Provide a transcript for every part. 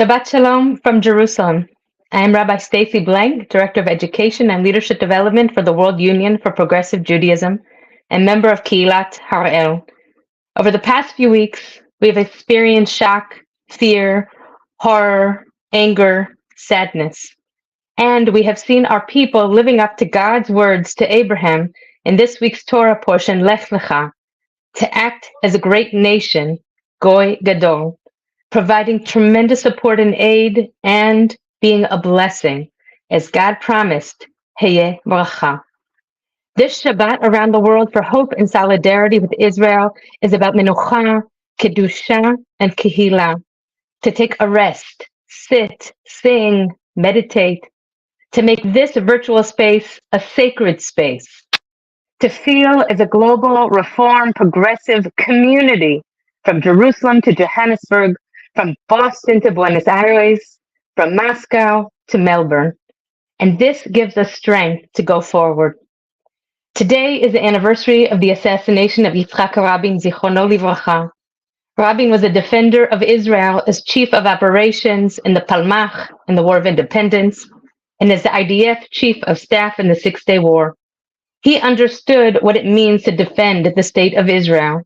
Shabbat Shalom from Jerusalem. I am Rabbi Stacy Blank, Director of Education and Leadership Development for the World Union for Progressive Judaism and member of Keilat Harel. Over the past few weeks, we have experienced shock, fear, horror, anger, sadness. And we have seen our people living up to God's words to Abraham in this week's Torah portion, Lech Lecha, to act as a great nation, Goy Gadol, providing tremendous support and aid and being a blessing, as God promised, Heye Bracha. This Shabbat around the world for hope and solidarity with Israel is about Menucha, Kedusha, and Kehila, to take a rest, sit, sing, meditate, to make this virtual space a sacred space, to feel as a global, reform, progressive community from Jerusalem to Johannesburg, from Boston to Buenos Aires, from Moscow to Melbourne. And this gives us strength to go forward. Today is the anniversary of the assassination of Yitzhak Rabin, Zichrono Livracha. Rabin was a defender of Israel as chief of operations in the Palmach in the War of Independence, and as the IDF chief of staff in the Six-Day War. He understood what it means to defend the state of Israel.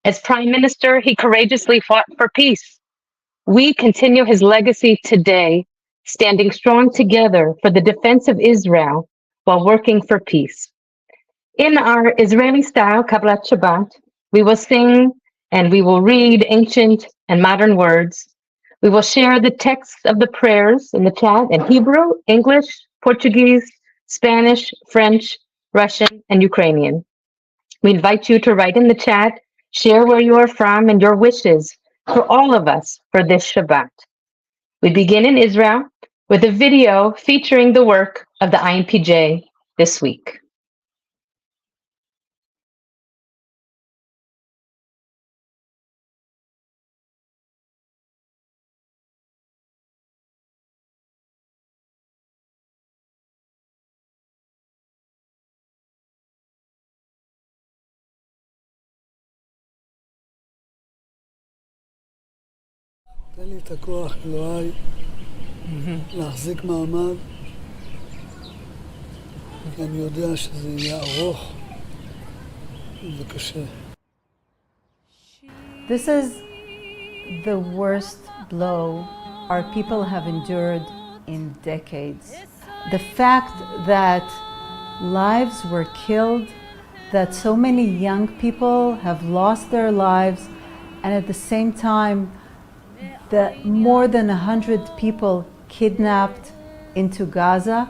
As prime minister, he courageously fought for peace. We continue his legacy today, standing strong together for the defense of Israel while working for peace. In our Israeli-style Kabbalat Shabbat, we will sing and we will read ancient and modern words. We will share the texts of the prayers in the chat in Hebrew, English, Portuguese, Spanish, French, Russian, and Ukrainian. We invite you to write in the chat, share where you are from and your wishes for all of us for this Shabbat. We begin in Israel with a video featuring the work of the INPJ this week. תן לי את הכוח, אלוהי, להחזיק מעמד, כי אני יודע שזה יהיה ארוך וקשה. This is the worst blow our people have endured in decades. The fact that lives were killed, that so many young people have lost their lives, and at the same time, that more than 100 people kidnapped into Gaza,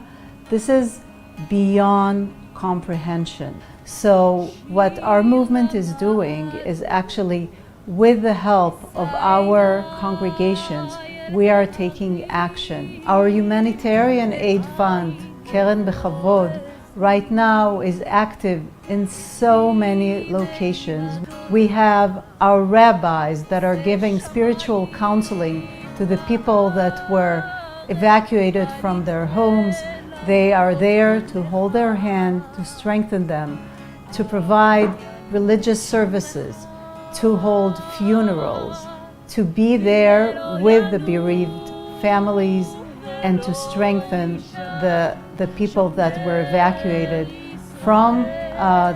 this is beyond comprehension. So what our movement is doing is actually, with the help of our congregations, we are taking action. Our humanitarian aid fund, Keren Bechavod, right now is active in so many locations. We have our rabbis that are giving spiritual counseling to the people that were evacuated from their homes. They are there to hold their hand, to strengthen them, to provide religious services, to hold funerals, to be there with the bereaved families, and to strengthen the people that were evacuated from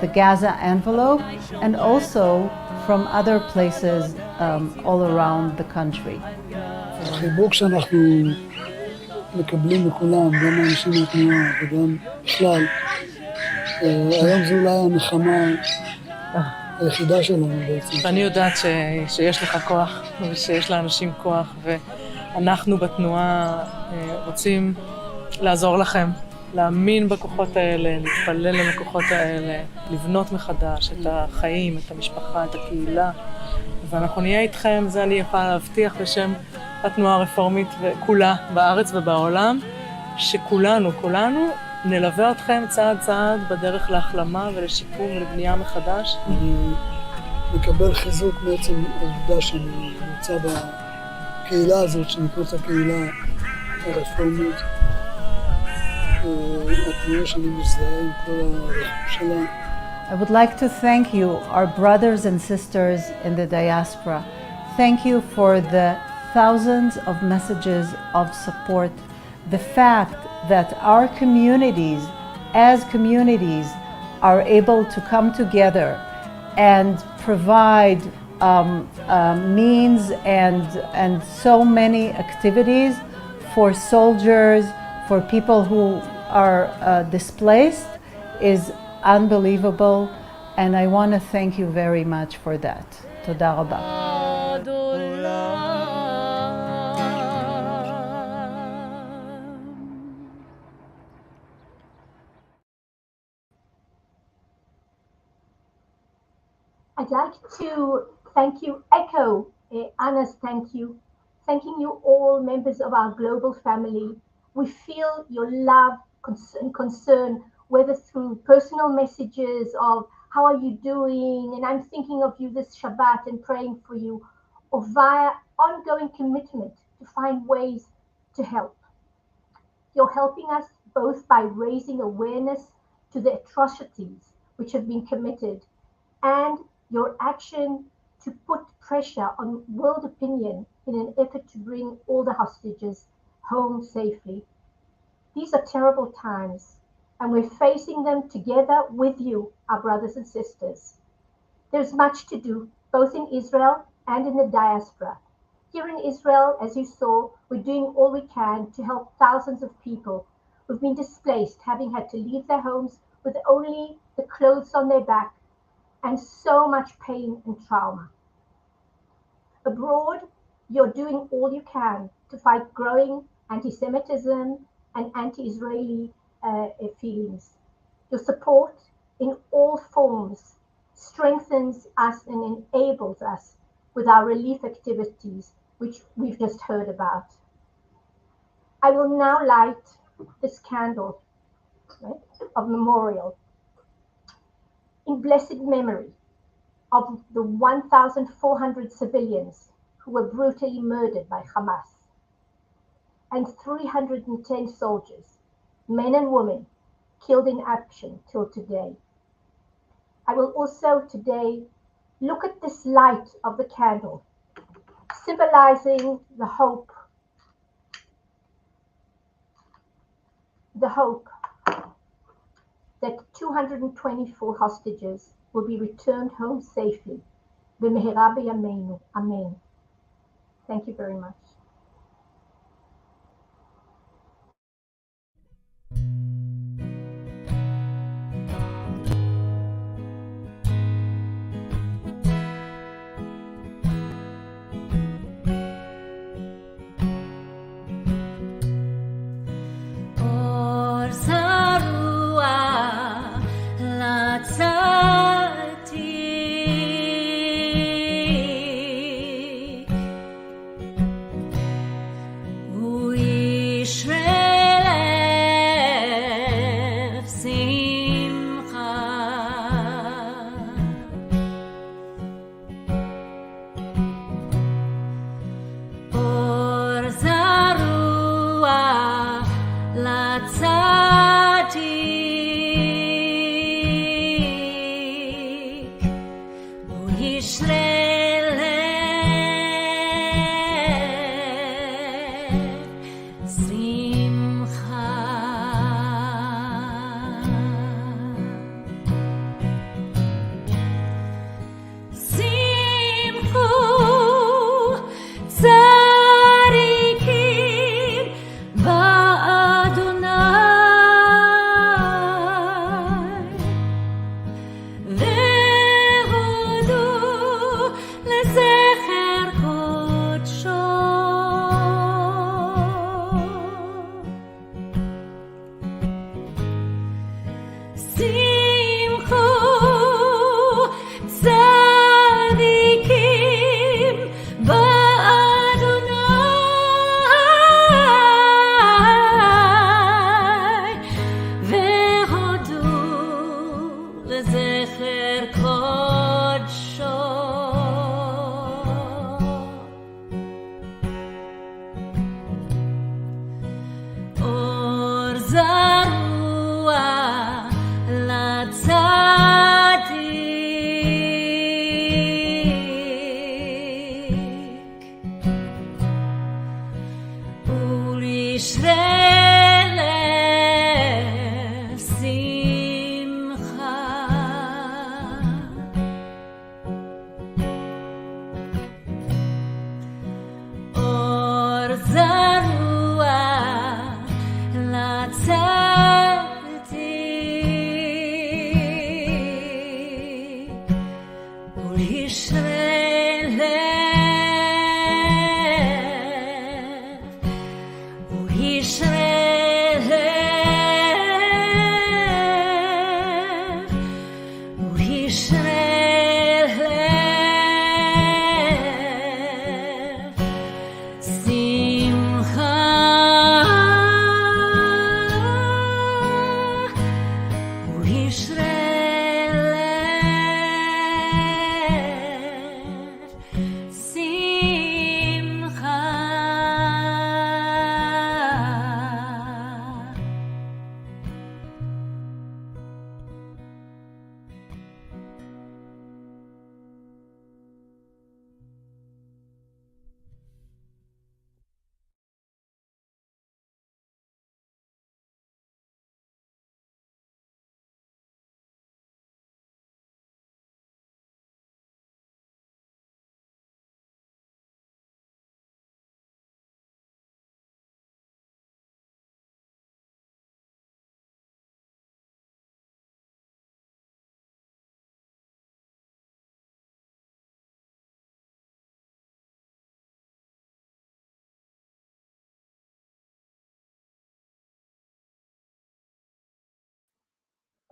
the Gaza envelope and also from other places all around the country. החיבוק שאנחנו מקבלים מכולם, גם האנשים מהתנועה וגם בכלל, היום זו אולי הנחמה היחידה שלנו בעצם. אני יודעת שיש לך כוח ושיש לאנשים כוח, ואנחנו בתנועה רוצים לעזור לכם, להאמין בכוחות האלה, להתפלל על הכוחות האלה, לבנות מחדש את החיים, את המשפחה, את הקהילה, ואנחנו נהיה איתכם. זה אני יכולה להבטיח בשם התנועה הרפורמית וכולה בארץ ובעולם, שכולנו נלווה אתכם צעד צעד בדרך להחלמה ולשיפור ולבנייה מחדש. אני מקבל חיזוק בעצם העובדה שאני נמצא בקהילה הזאת שנקראת הקהילה הרפורמית. התנועה שאני מזדהה עם כל הרכוש שלה. I would like to thank you, our brothers and sisters in the diaspora. Thank you for the thousands of messages of support. The fact that our communities, as communities, are able to come together and provide means and so many activities for soldiers, for people who are displaced, is unbelievable, and I want to thank you very much for that. Toda rabah. I'd like to echo Anna's thank you, thanking you all members of our global family. We feel your love and concern, whether through personal messages of how are you doing, and I'm thinking of you this Shabbat and praying for you, or via ongoing commitment to find ways to help. You're helping us both by raising awareness to the atrocities which have been committed, and your action to put pressure on world opinion in an effort to bring all the hostages home safely. These are terrible times, and we're facing them together with you, our brothers and sisters. There's much to do, both in Israel and in the diaspora. Here in Israel, as you saw, we're doing all we can to help thousands of people who've been displaced, having had to leave their homes with only the clothes on their back, and so much pain and trauma. Abroad, you're doing all you can to fight growing anti-Semitism and anti-Israeli feelings. Your support in all forms strengthens us and enables us with our relief activities, which we've just heard about. I will now light this candle, right, of memorial in blessed memory of the 1,400 civilians who were brutally murdered by Hamas, and 310 soldiers, men and women, killed in action till today. I will also today look at this light of the candle, symbolizing the hope that 224 hostages will be returned home safely. B'mehera b'yameinu. Amen. Thank you very much. והודו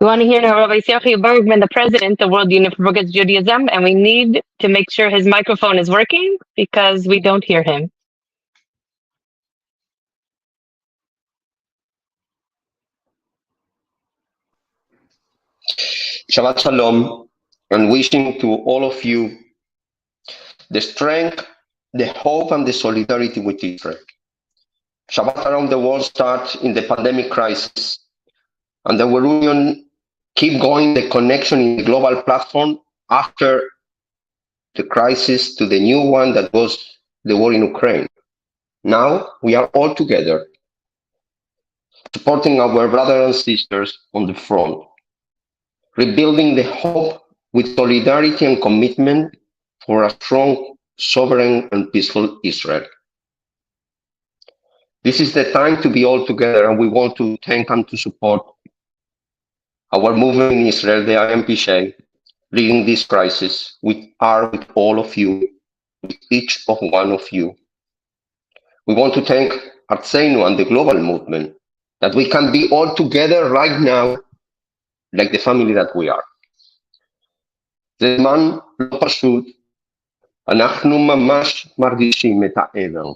We want to hear now Rabbi Yitzhak Bergman, the president of World Union for Progressive Judaism, and we need to make sure his microphone is working because we don't hear him. Shabbat Shalom, and wishing to all of you the strength, the hope, and the solidarity with Israel. Shabbat around the world starts in the pandemic crisis, and the World Union keep going the connection in the global platform after the crisis to the new one that was the war in Ukraine. Now we are all together, supporting our brothers and sisters on the front, rebuilding the hope with solidarity and commitment for a strong, sovereign, and peaceful Israel. This is the time to be all together, and we want to thank and to support our movement in Israel, the IMPJ, leading this crisis with all of you, with each of one of you. We want to thank Artseinu and the global movement that we can be all together right now, like the family that we are. זה זמן לא פשוט, אנחנו ממש מרגישים את האבל.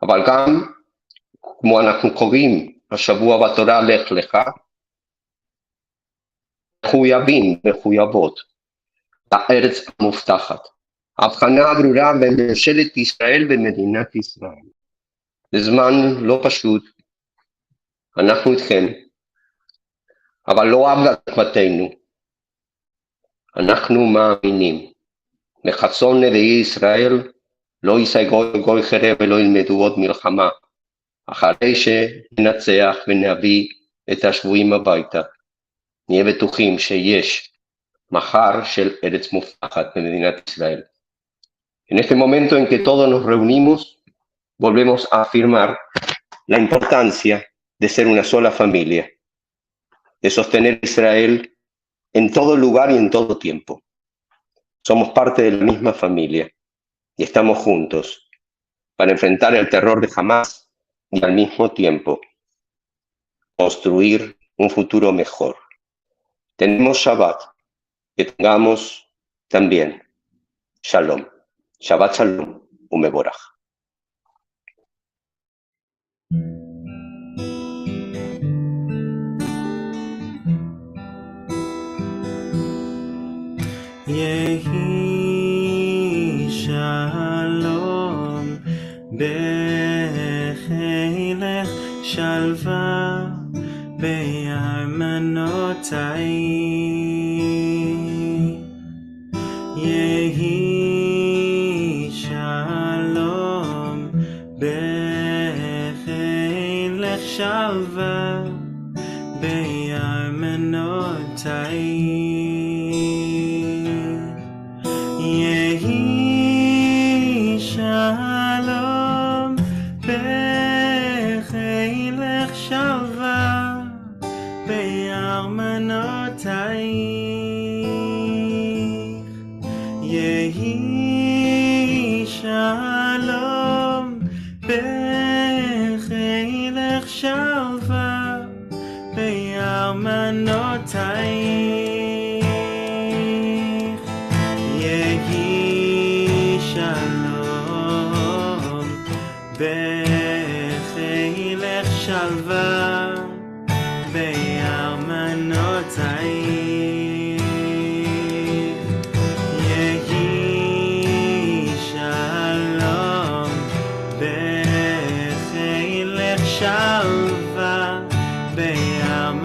אבל גם, כמו אנחנו קוראים השבוע בתורה לך לך, מחויבות לארץ המובטחת. ההבחנה הברורה בין ממשלת ישראל ומדינת ישראל. זה זמן לא פשוט, אנחנו איתכם, אבל לא אגדתנו. אנחנו מאמינים, מחצון נביאי ישראל, לא יישא גוי חרב ולא ילמדו עוד מלחמה, אחרי שננצח ונביא את השבויים הביתה. נהיה בטוחים שיש מחר של ארץ מובטחת במדינת ישראל. En este momento en que todos nos reunimos, volvemos a afirmar la importancia de ser una sola familia, de sostener Israel en todo lugar y en todo tiempo. Somos parte de la misma familia y estamos juntos para enfrentar el terror de Hamás y al mismo tiempo construir un futuro mejor. Tenemos Shabbat, que tengamos también Shalom. Shabbat Shalom, Umeborach. Yehi Shalom Bechilech Shalva Be'armanotai Yehi Shalom Bechilech Shalva Be'armanotai Shalom bechilech shalva be'armanotai יהי שלום בחילך שלווה בארמנותייך. יהי שלום בחילך שלווה בארמנותייך. יהי שלום בחילך שלווה בארמנותייך.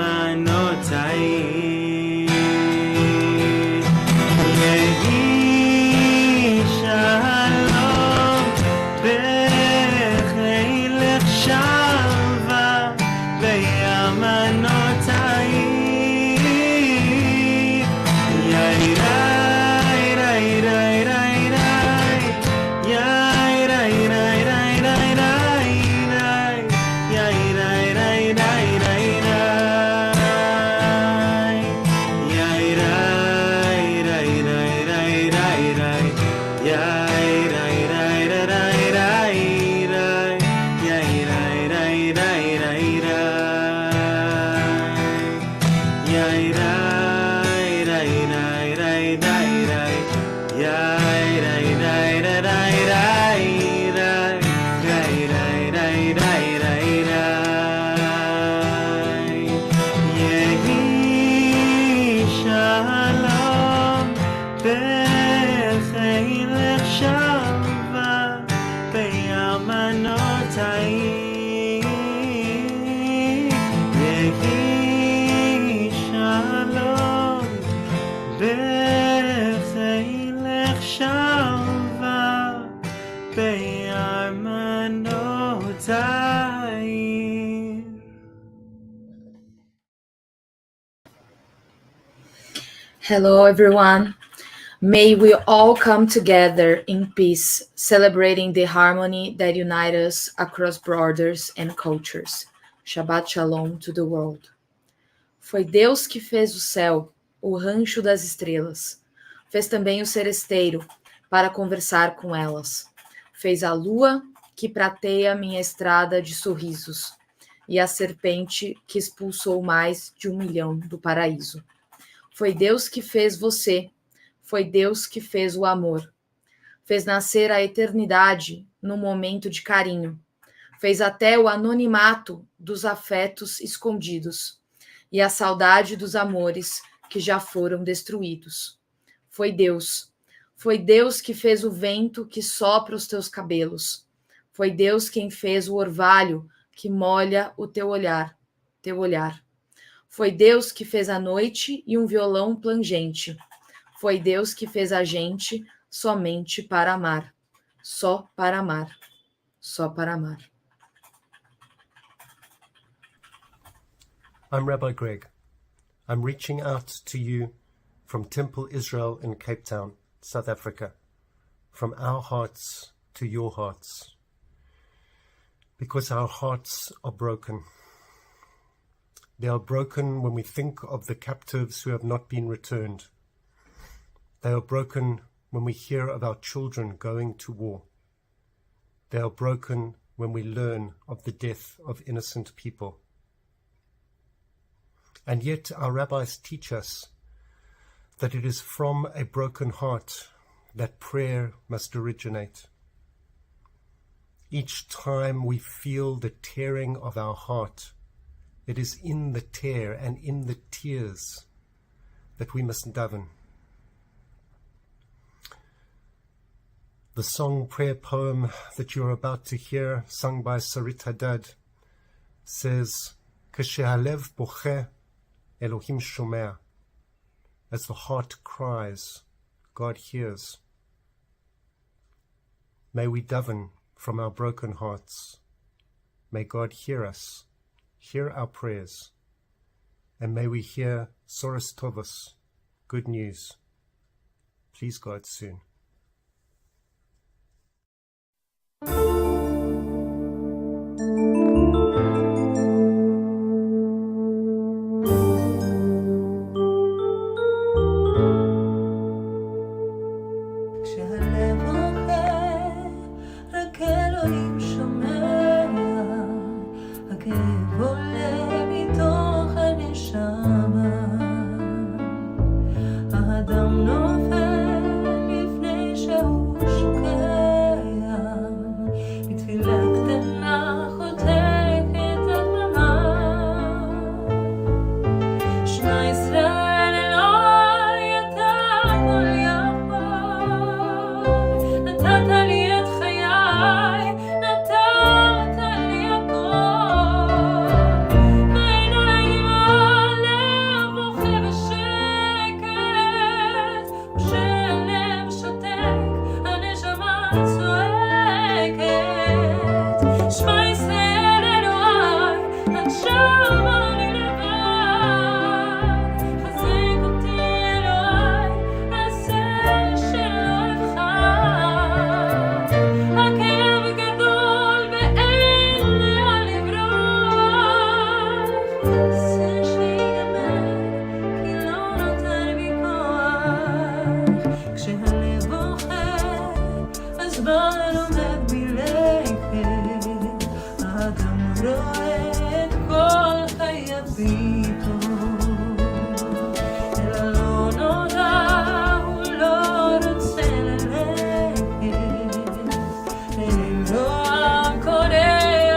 יהי שלום בחילך שלווה בארמנותייך. יאי ריי ריי ריי ריי ריי, יאי ריי ריי ריי ריי ריי ריי, יאי ריי ריי ריי ריי ריי, יאי ריי ריי ריי ריי ריי ריי, יאי ריי ריי ריי ריי ריי, יאי ריי ריי ריי ריי ריי, יאי ריי ריי ריי ריי ריי ריי, יאי ריי ריי ריי ריי ריי, יאי ריי ריי ריי ריי ריי. יהי שלום בחילך שלווה בארמנותייך. יהי שלום בחילך שלווה בארמנותייך. Hello, everyone. May we all come together in peace, celebrating the harmony that unites us across borders and cultures. Shabbat Shalom to the world. Foi Deus que fez o céu, o rancho das estrelas. Fez também o seresteiro, para conversar com elas. Fez a lua, que prateia minha estrada de sorrisos, e a serpente que expulsou mais de 1 milhão do paraíso. Foi Deus que fez você, foi Deus que fez o amor. Fez nascer a eternidade num momento de carinho. Fez até o anonimato dos afetos escondidos e a saudade dos amores que já foram destruídos. Foi Deus que fez o vento que sopra os teus cabelos. Foi Deus quem fez o orvalho que molha o teu olhar. Foi Deus que fez a noite e um violão plangente. Foi Deus que fez a gente somente para amar. Só para amar. Só para amar. I'm Rabbi Greg. I'm reaching out to you from Temple Israel in Cape Town, South Africa, from our hearts to your hearts, because our hearts are broken. They are broken when we think of the captives who have not been returned. They are broken when we hear of our children going to war. They are broken when we learn of the death of innocent people. And yet our rabbis teach us that it is from a broken heart that prayer must originate. Each time we feel the tearing of our heart, it is in the tear and in the tears that we must daven. The song prayer poem that you're about to hear, sung by Sarit Haddad, says, K'shehalev bocheh, Elohim shomea. As the heart cries, God hears. May we daven from our broken hearts. May God hear us, hear our prayers, and may we hear Soros Tovos, good news. Please God soon. הזמן עומד מלכת, האדם רואה את כל חייביתו, אל הלא נודע הוא לא רוצה ללכת, אלוה קורא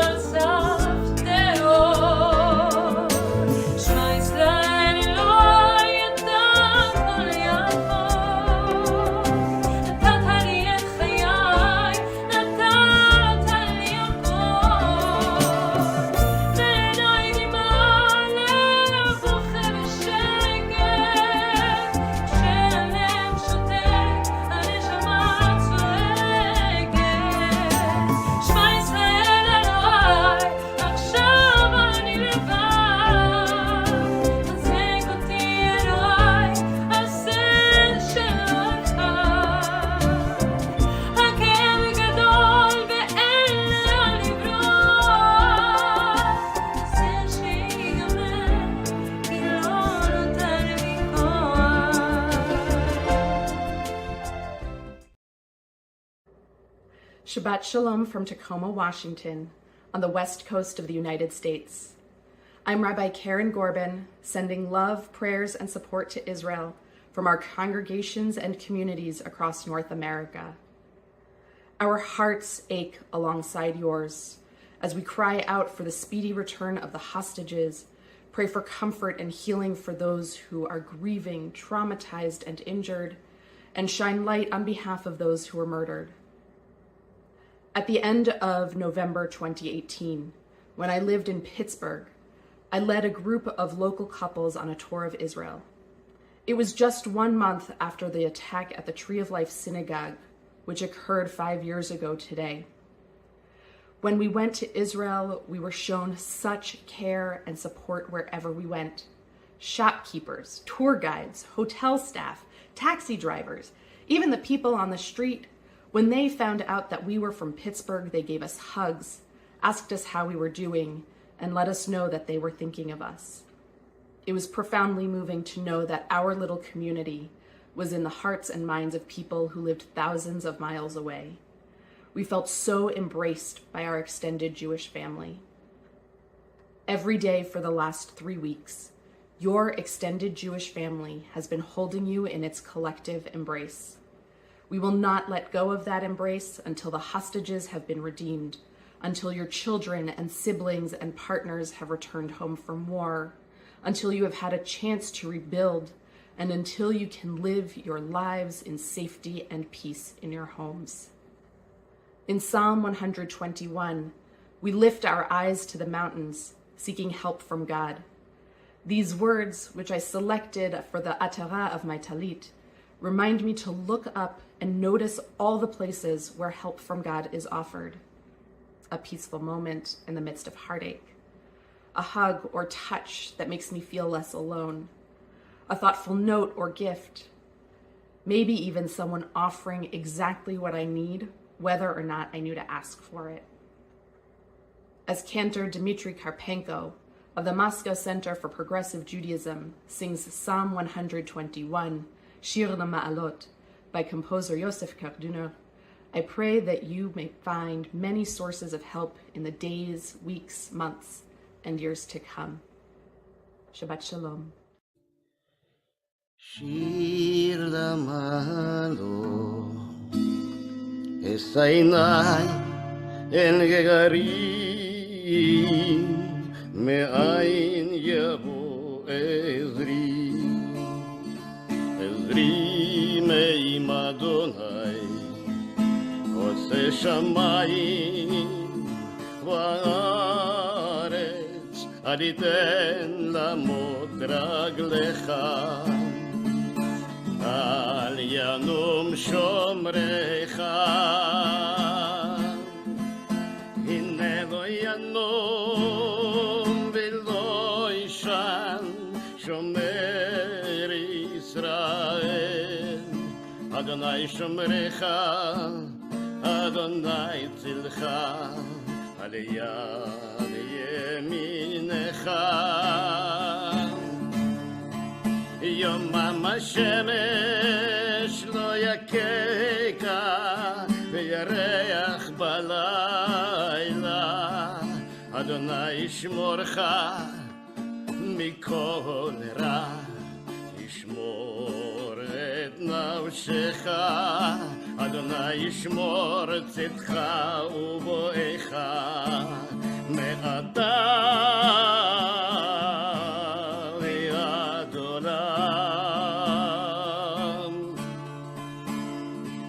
על סף תהום, שמע ישראל אלוה ידע כל יפות, נתת לי את חיי, נתת לי הכל, בעיניי דמעה לב בוכה בשקט, כשהלב שותק הנשמה צועקת, שמע ישראל אלוהי, עכשיו אני לבד, חזק אותי אלוהי, הסן שלך, הכאב גדול ואין לאן לברוח, זה שיגמר כי לא נותר לי כוח. Shabbat Shalom from Tacoma, Washington, on the west coast of the United States. I'm Rabbi Karen Gorbin, sending love, prayers, and support to Israel from our congregations and communities across North America. Our hearts ache alongside yours as we cry out for the speedy return of the hostages, pray for comfort and healing for those who are grieving, traumatized, and injured, and shine light on behalf of those who were murdered. At the end of November 2018, when I lived in Pittsburgh, I led a group of local couples on a tour of Israel. It was just 1 month after the attack at the Tree of Life Synagogue, which occurred 5 years ago today. When we went to Israel, we were shown such care and support wherever we went. Shopkeepers, tour guides, hotel staff, taxi drivers, even the people on the street. When they found out that we were from Pittsburgh, they gave us hugs, asked us how we were doing, and let us know that they were thinking of us. It was profoundly moving to know that our little community was in the hearts and minds of people who lived thousands of miles away. We felt so embraced by our extended Jewish family. Every day for the last 3 weeks, your extended Jewish family has been holding you in its collective embrace. We will not let go of that embrace until the hostages have been redeemed, until your children and siblings and partners have returned home from war, until you have had a chance to rebuild, and until you can live your lives in safety and peace in your homes. In Psalm 121, we lift our eyes to the mountains, seeking help from God. These words, which I selected for the atara of my talit, remind me to look up and notice all the places where help from God is offered. A peaceful moment in the midst of heartache, a hug or touch that makes me feel less alone, a thoughtful note or gift, maybe even someone offering exactly what I need, whether or not I knew to ask for it. As cantor Dmitry Karpenko of the Moscow Center for Progressive Judaism sings Psalm 121, Shir LaMa'alot, by composer Yosef Karduner, I pray that you may find many sources of help in the days, weeks, months, and years to come. Shabbat Shalom. Shir LaMa'alot, Esainai El Gegarim, Me'ain Yavo Ezri, Ezri Me'im Adonai, Ose Shamayim Va'aretz, Aditen Lamot Raglecha, Al Yanum Shomrecha, Hinne lo Yanum V'lo Ishan, Shomer Yisrael, Adonai Shomrecha, Adonai Tzilcha, Aliyah Yeminecha, Yom HaShemesh lo yakeka, וירח בלילה, אדוני ישמורך מכל רע, ישמור את נפשך, אדוני ישמור צאתך ובואך מעתה ועד עולם,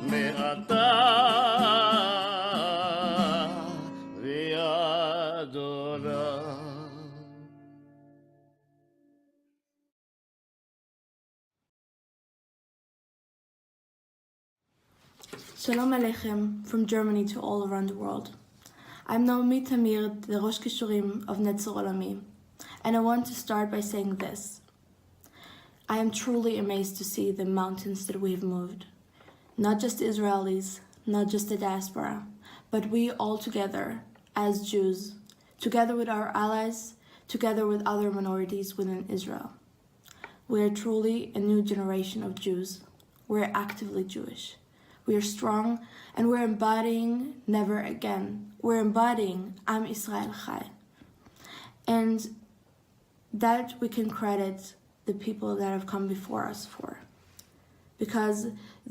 מעתה ועד עולם. Shalom Aleichem from Germany to all around the world. I'm Naomi Tamir, the Rosh Kishurim of Netzer Olami, and I want to start by saying this. I am truly amazed to see the mountains that we have moved. Not just Israelis, not just the diaspora, but we all together as Jews, together with our allies, together with other minorities within Israel. We are truly a new generation of Jews. We are actively Jewish. We are strong, and we're embodying never again. We're embodying Am Israel Chai. And that we can credit the people that have come before us for. Because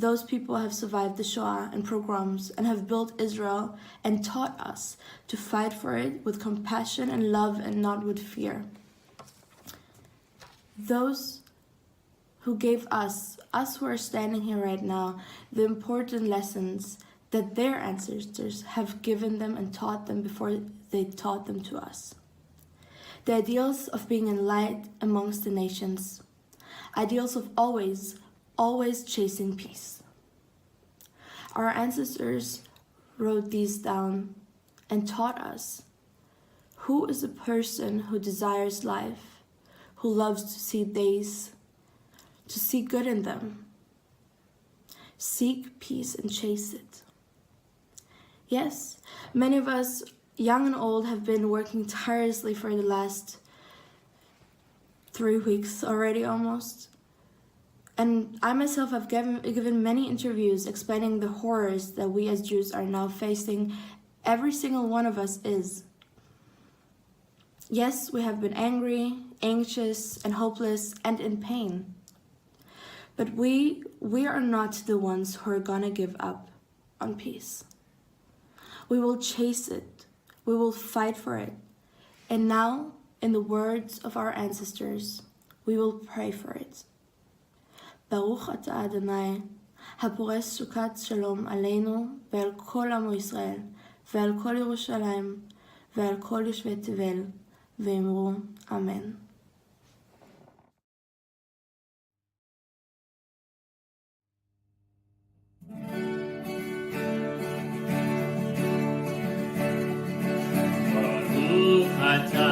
those people have survived the Shoah and pogroms and have built Israel and taught us to fight for it with compassion and love and not with fear. Those who gave us who are standing here right now, the important lessons that their ancestors have given them and taught them before they taught them to us. The ideals of being in light amongst the nations. Ideals of always chasing peace. Our ancestors wrote these down and taught us who is a person who desires life, who loves to see days, to see good in them. Seek peace and chase it. Yes, many of us, young and old, have been working tirelessly for the last 3 weeks already almost. And I myself have given many interviews explaining the horrors that we as Jews are now facing. Every single one of us is. Yes, we have been angry, anxious, and hopeless, and in pain. But we are not the ones who are gonna give up on peace. We will chase it. We will fight for it. And now, in the words of our ancestors, we will pray for it. Baruch ata Adonai, הפורס סוכת שלום עלינו ועל כל עמו ישראל, ועל כל ירושלים, ועל כל יושבי תבל, ואמרו אמן. ברוך אתה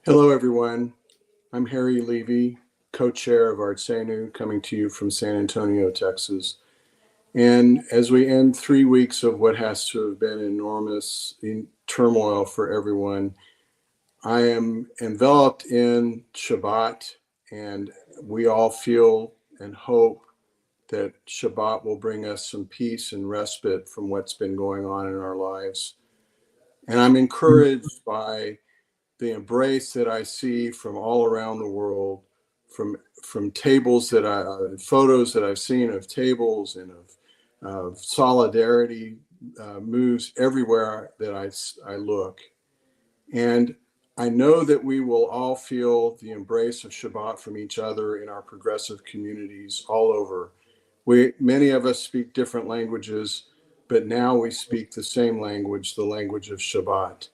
Hello, everyone. I'm Harry Levy, co-chair of Artsenu, coming to you from San Antonio, Texas. And as we end 3 weeks of what has to have been enormous turmoil for everyone, I am enveloped in Shabbat, and we all feel and hope that Shabbat will bring us some peace and respite from what's been going on in our lives. And I'm encouraged by the embrace that I see from all around the world, from tables that photos that I've seen of tables and of solidarity moves everywhere that I look. And I know that we will all feel the embrace of Shabbat from each other in our progressive communities all over. Many of us speak different languages, but now we speak the same language, the language of Shabbat.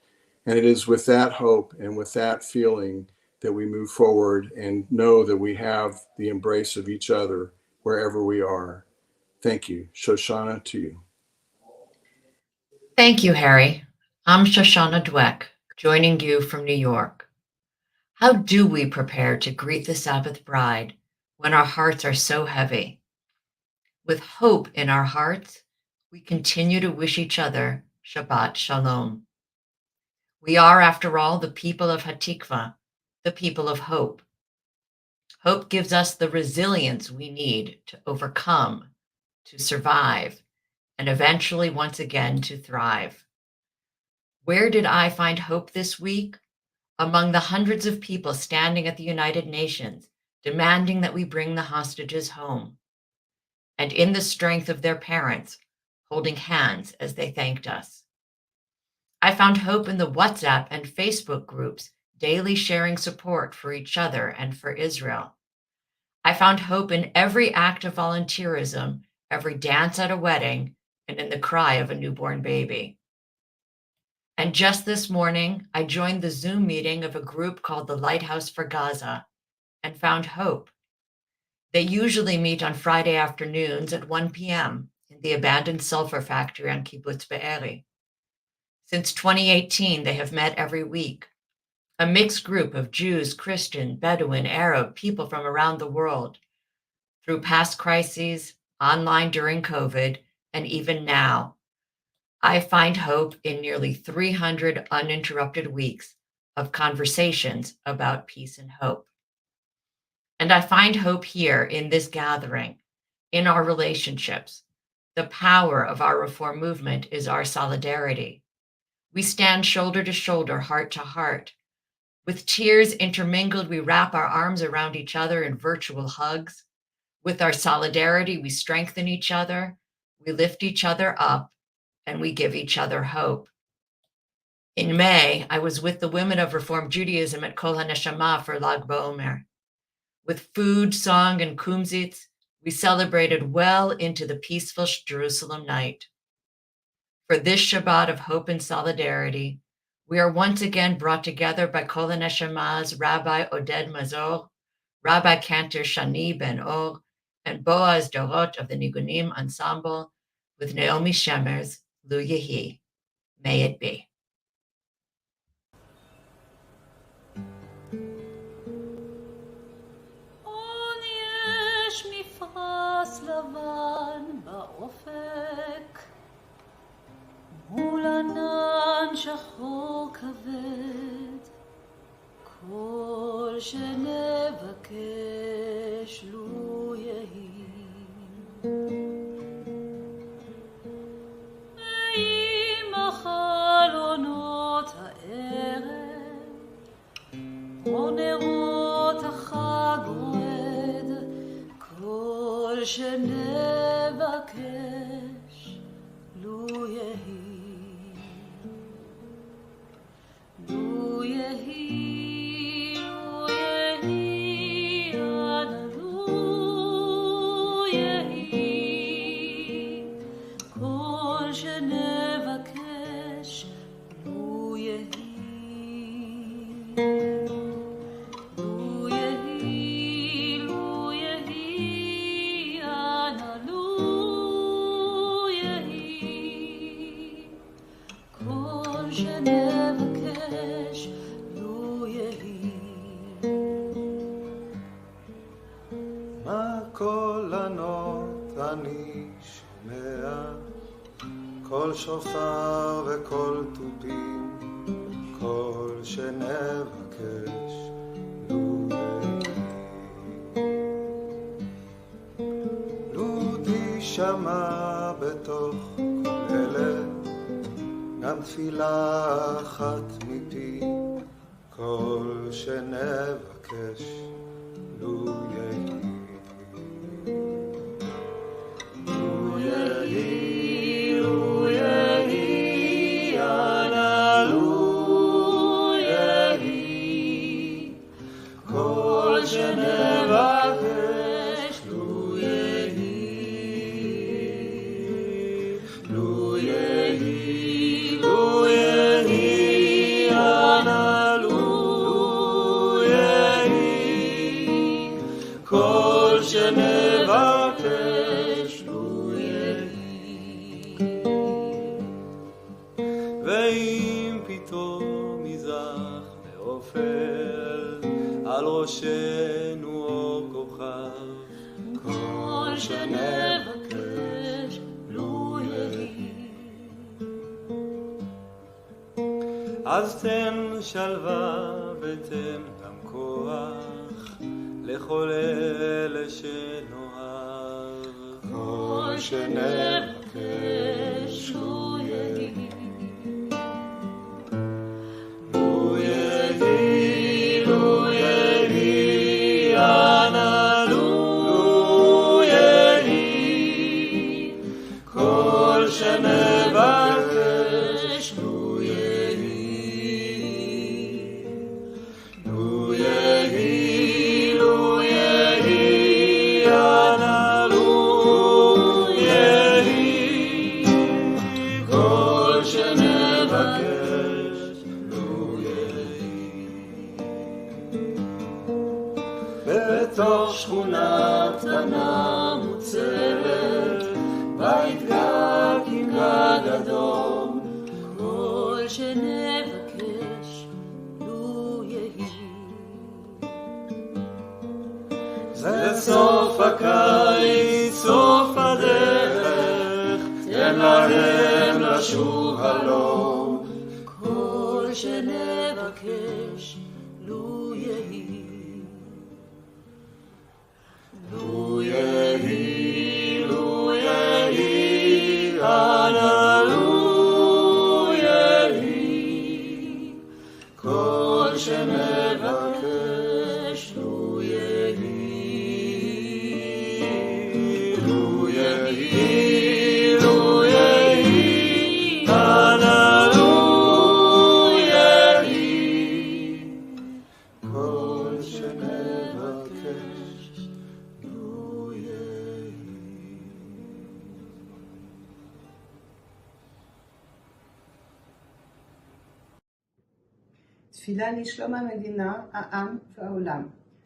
And it is with that hope and with that feeling that we move forward and know that we have the embrace of each other wherever we are. Thank you. Shoshana, to you. Thank you, Harry. I'm Shoshana Dweck, joining you from New York. How do we prepare to greet the Sabbath bride when our hearts are so heavy? With hope in our hearts, we continue to wish each other Shabbat Shalom. We are, after all, the people of Hatikvah, the people of hope. Hope gives us the resilience we need to overcome, to survive, and eventually, once again, to thrive. Where did I find hope this week? Among the hundreds of people standing at the United Nations, demanding that we bring the hostages home, and in the strength of their parents, holding hands as they thanked us. I found hope in the WhatsApp and Facebook groups, daily sharing support for each other and for Israel. I found hope in every act of volunteerism, every dance at a wedding, and in the cry of a newborn baby. And just this morning, I joined the Zoom meeting of a group called the Lighthouse for Gaza and found hope. They usually meet on Friday afternoons at 1 p.m. in the abandoned sulfur factory on Kibbutz Be'eri. Since 2018, they have met every week, a mixed group of Jews, Christian, Bedouin, Arab, people from around the world. Through past crises, online during COVID, and even now, I find hope in nearly 300 uninterrupted weeks of conversations about peace and hope. And I find hope here in this gathering, in our relationships. The power of our reform movement is our solidarity. We stand shoulder to shoulder, heart to heart. With tears intermingled, we wrap our arms around each other in virtual hugs. With our solidarity, we strengthen each other, we lift each other up, and we give each other hope. In May, I was with the women of Reform Judaism at Kol HaNeshama for Lag BaOmer. With food, song, and kumzitz, we celebrated well into the peaceful Jerusalem night. For this Shabbat of hope and solidarity, we are once again brought together by Kol HaNeshama's Rabbi Oded Mazor, Rabbi Cantor Shani Ben Or, and Boaz Dorot of the Nigunim Ensemble, with Naomi Shemer's Lu Yehi. May it be. מול ענן שחור כבד, כל שנבקש לו יהי. ועם החלונות הערב, או נרות החג רועד, כל שנבקש לו יהי. לו יהי, לו יהי, אנא לו יהי, כל שנבקש לו יהי. לו יהי, לו יהי, אנא לו קולנות אני שומע, קול שופר וקול תופים, קול שנבקש לו יהי. לו תשמע בתוך כל אלה, גם תפילה אחת מפי, קול שנבקש לו יהי. לו יהי, לו יהי, אנא לו יהי, קול שנבקש לו יהי. לו יהי, לו יהי, אנא לו יהי, קול שנבקש לו יהי. ואם פתאום יזרח ועופל על ראשנו אור כוכב, קול שנבקש לו יהי. אז תן שלווה ותן גם כוח לכל אלה שנאהב, קול שנבקש לו יהי. לו יהי, לו יהי, אנא לו יהי, קול שנבקש לו יהי. לו יהי, לו יהי, אנא לו יהי, קול שנבקש לו יהי. בתוך שכונה קטנה מוצלת, בית גג עם גג אדום, קול שנבקש לו יהי. זה סוף הקיץ, סוף הדרך, תן להם לשוב הלום, קול שנבקש לו יהי. לו יהי, לו יהי, אנא לו יהי, קול שנבקש לו יהי. לו יהי, לו יהי, אנא לו יהי, קול שנבקש לו יהי. תפילה לשלום המדינה, העם והעולם.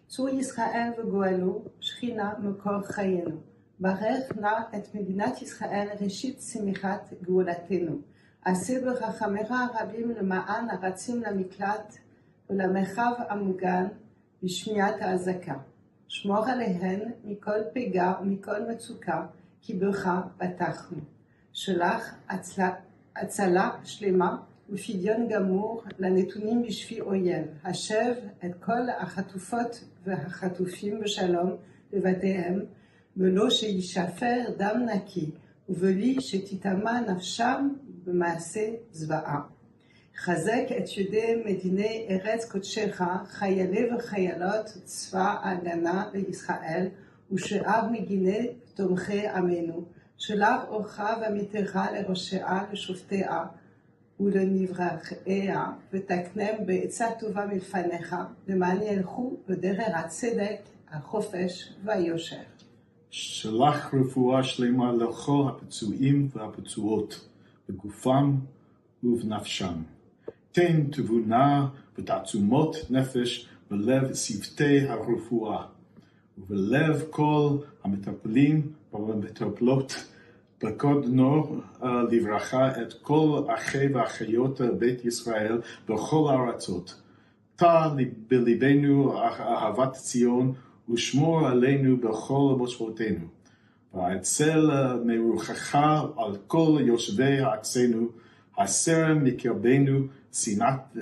צור ישראל וגואלו, שכינה מקור חיינו. ברך נא את מדינת ישראל ראשית צמיחת גאולתנו. עשה ברחמיך הרבים למען הרצים למקלט ולמרחב המוגן בשמיעת האזעקה. שמור עליהן מכל פגע ומכל מצוקה, כי בך בטחנו. שלח הצלה שלמה ופדיון גמור לנתונים בשבי אויב. השב את כל החטופות והחטופים בשלום לבתיהם, ולא שישפר דם נקי, ובלי שתטמא נפשם במעשה זוועה. חזק את ידי מדיני ארץ קודשך, חיילי וחיילות צבא ההגנה לישראל, ושאר מגיני תומכי עמנו. שלח אורך ואמיתך לראשיה לשופטיה, ולנברכיה, ותקנם בעצה טובה מלפניך, למען ילכו בדרך הצדק, החופש והיושר. שלח רפואה שלמה לכל הפצועים והפצועות, בגופם ובנפשם. תן תבונה ותעצומות נפש בלב צוותי הרפואה, ובלב כל המטפלים והמטפלות, בקודנו לברכה את כל אחי ואחיות בית ישראל בכל הארצות. תא בליבנו אהבת ציון ושמור עלינו בכל מושבותינו. והצל מרוחך על כל יושבי ארצנו, הסר מקרבנו שנאת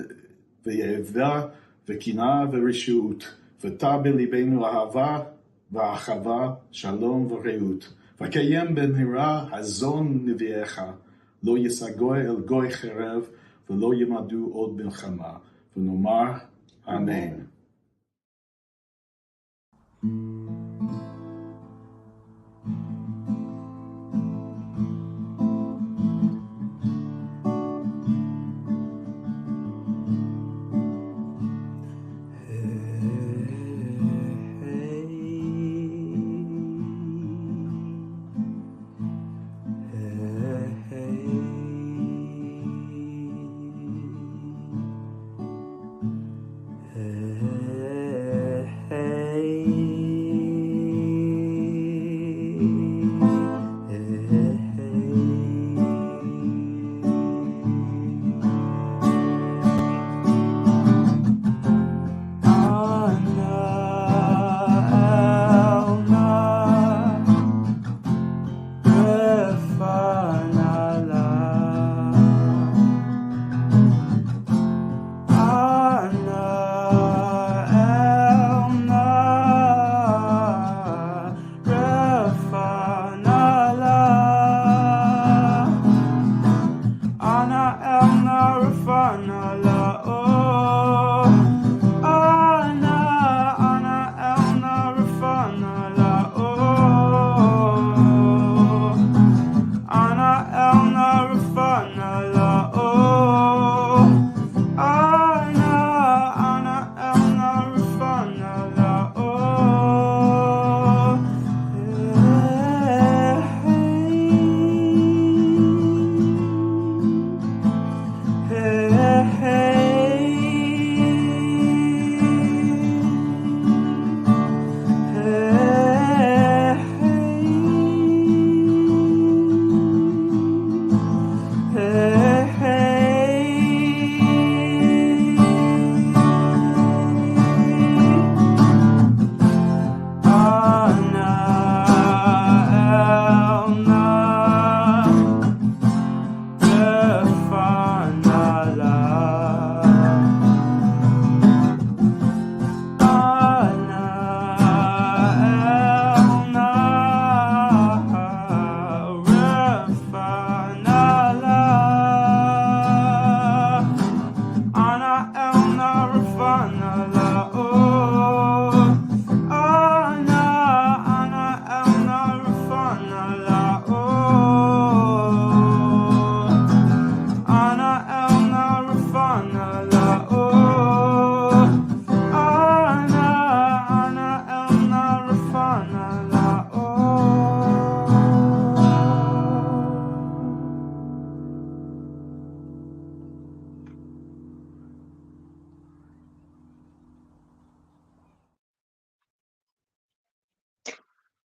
ויעבה וקנאה ורשעות, ותא בליבנו אהבה ואחווה, שלום ורעות. וקיים במהרה חזון נביאך, לא יסגוי אל גוי חרב, ולא ימדו עוד מלחמה. ונאמר אמן.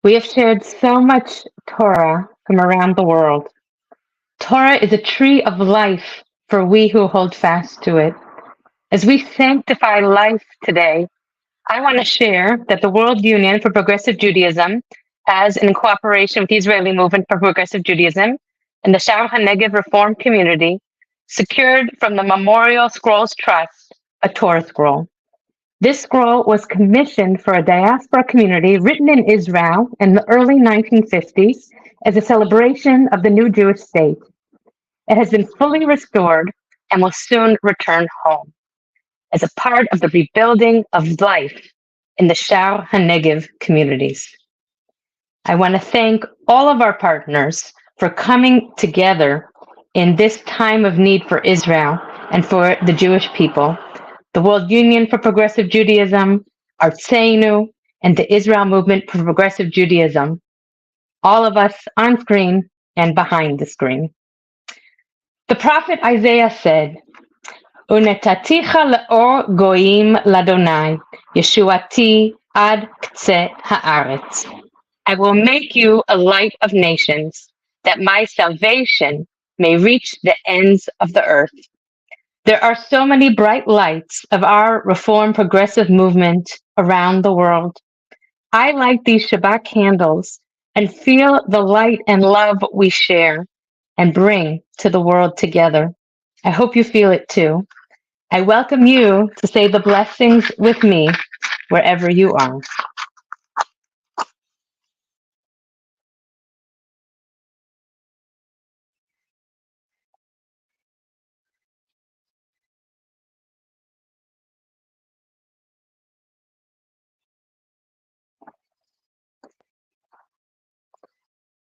We have shared so much Torah from around the world. Torah is a tree of life for we who hold fast to it. As we sanctify life today, I want to share that the World Union for Progressive Judaism has, in cooperation with the Israeli Movement for Progressive Judaism and the Sha'ar HaNegev Reform Community, secured from the Memorial Scrolls Trust a Torah scroll. This scroll was commissioned for a diaspora community written in Israel in the early 1950s as a celebration of the new Jewish state. It has been fully restored and will soon return home as a part of the rebuilding of life in the Sha'ar HaNegev communities. I want to thank all of our partners for coming together in this time of need for Israel and for the Jewish people. The World Union for Progressive Judaism, Artseinu, and the Israel Movement for Progressive Judaism. All of us on screen and behind the screen. The prophet Isaiah said, Unetaticha le'or goyim ladonai, Yeshuati ad k'tze haaretz. I will make you a light of nations, that my salvation may reach the ends of the earth. There are so many bright lights of our Reform Progressive movement around the world. I light these Shabbat candles and feel the light and love we share and bring to the world together. I hope you feel it too. I welcome you to say the blessings with me wherever you are.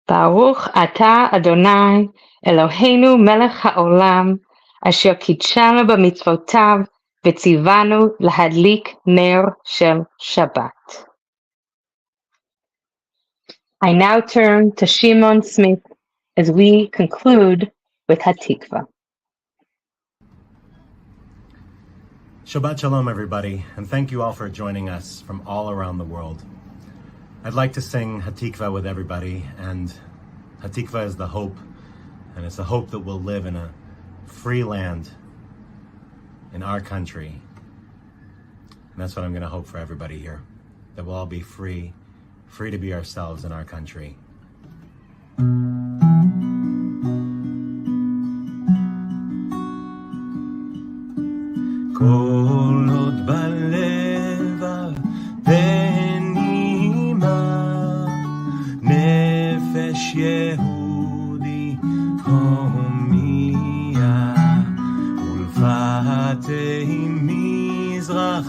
Baruch atah Adonai Eloheinu melech haolam asher kidshanu b'mitzvotav v'tzivanu lahadlik ner shel Shabbat. I now turn to Shimon Smith as we conclude with Hatikvah. Shabbat Shalom, everybody, and thank you all for joining us from all around the world. I'd like to sing Hatikvah with everybody, and Hatikvah is the hope, and it's the hope that we'll live in a free land in our country. And that's what I'm going to hope for everybody here, that we'll all be free to be ourselves in our country. כל עוד בלב בנימה נפש יהודי הומייה ולפתי מזרח